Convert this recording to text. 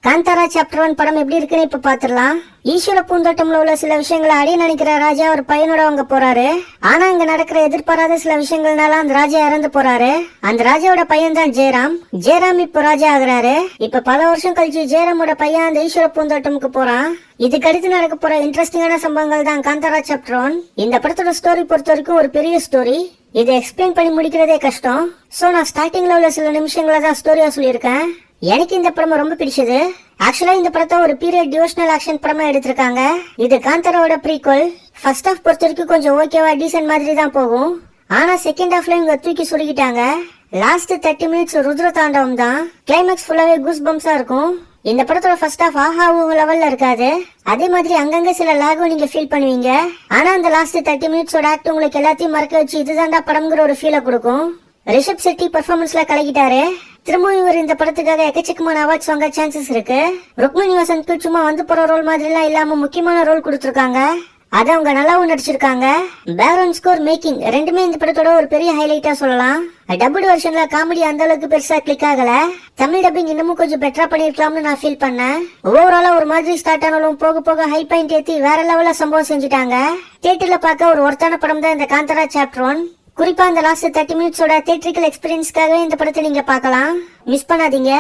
Kantara chapter 1 படம் எப்படி இருக்குன்னு இப்ப பாத்துடலாம். ஈஸ்வர பூந்தோட்டம்ல உள்ள சில விஷயங்களை அடைய நினைக்கிற ராஜா ஒரு பையனோட அங்க போறாரு. ஆனா இங்க நடக்கிற எதிர்பாராத சில விஷயங்கள்னால அந்த ராஜா இறந்து போறாரு. அந்த ராஜாவோட பையன் தான் ஜெயராம். ஜெயராம் இப்ப ராஜா ஆகுறாரு. இப்ப பல வருஷம் கழிச்சு ஜெயராமோட பையன் அந்த ஈஸ்வர பூந்தோட்டமுக்கு போறான். இதுக்கு அடுத்து நடக்க போற இன்ட்ரெஸ்டிங்கான சம்பவங்கள் தான் காந்தாரா சாப்டர் 1. இந்த படத்தோட ஸ்டோரி பொறுத்த வரைக்கும் ஒரு பெரிய ஸ்டோரி. இதை எக்ஸ்பிளைன் பண்ணி முடிக்கிறதே கஷ்டம். சோ நான் ஸ்டார்டிங்ல உள்ள சில நிமிஷங்களை தான் ஸ்டோரியா சொல்லியிருக்கேன். எனக்கு இந்த படம் ரொம்ப பிடிச்சது. ஆக்சுவலா இந்த படத்தை ஒரு பீரியட் டிவோஷனல் ஆக்ஷன் படமா எடுத்திருக்காங்க. இது காந்தாராவோட ப்ரீக்வல். ஃபர்ஸ்ட் ஹாஃப் பொறுத்த வரைக்கும் கொஞ்சம் ஓகேவா டீசென்ட் மாதிரி தான் போகும். ஆனா செகண்ட் ஹாஃப்ல இவங்க தூக்கி சொல்லிக்கிட்டாங்க. லாஸ்ட் 30 மினிட்ஸ் ருத்ர தாண்டவம் தான். கிளைமேக்ஸ் ஃபுல்லாவே கூஸ் பம்ஸா இருக்கும். இந்த படத்தோட ஃபர்ஸ்ட் ஹாஃப் ஆஹா லெவல்ல இருக்காது. அதே மாதிரி அங்கங்க சில லாகும் நீங்க ஃபீல் பண்ணுவீங்க. ஆனா அந்த லாஸ்ட் 30 மினிட்ஸோட ஆக்ட் உங்களுக்கு எல்லாத்தையும் மறக்க வச்சு இதுதான்டா படம்ங்கிற ஒரு ஃபீலை கொடுக்கும். ரிஷப் செட்டி பெர்ஃபார்மன்ஸ்ல கலக்கிட்டாரு. திரும்பவும் இவர் இந்த படத்துக்காக எக்கச்சக்கமான அவார்ட்ஸ் வாங்க சான்சஸ் இருக்கு. ருக்மணி வசந்த்க்கு சும்மா வந்து போற ரோல் மாதிரி எல்லாம் இல்லாம முக்கியமான ரோல் கொடுத்திருக்காங்க. அத அவங்க நல்லாவும் நடிச்சிருக்காங்க. பேக்ரவுண்ட் ஸ்கோர், மேக்கிங் ரெண்டுமே இந்த படத்தோட ஒரு பெரிய ஹைலைட்டா சொல்லலாம். டப்புடு வெர்ஷன்ல காமெடி அந்த அளவுக்கு பெருசா கிளிக் ஆகல. தமிழ் டப்பிங் இன்னமும் கொஞ்சம் பெட்டரா பண்ணிருக்கலாம்னு நான் ஃபீல் பண்ணேன். ஓவராலா ஒரு மாதிரி ஸ்டார்ட் ஆனாலும் போக போக ஹை பாயிண்ட் ஏத்தி வேற லெவல்ல சம்பவம் செஞ்சுட்டாங்க. தியேட்டர்ல பார்க்க ஒரு ஒர்த்தான படம் தான் இந்த காந்தாரா சாப்டர் 1. குறிப்பா இந்த லாஸ்ட் 30 மினிட்ஸோட தியேட்டரிக்கல் எக்ஸ்பீரியன்ஸ்க்காகவே இந்த படத்தை நீங்க பார்க்கலாம். மிஸ் பண்ணாதீங்க.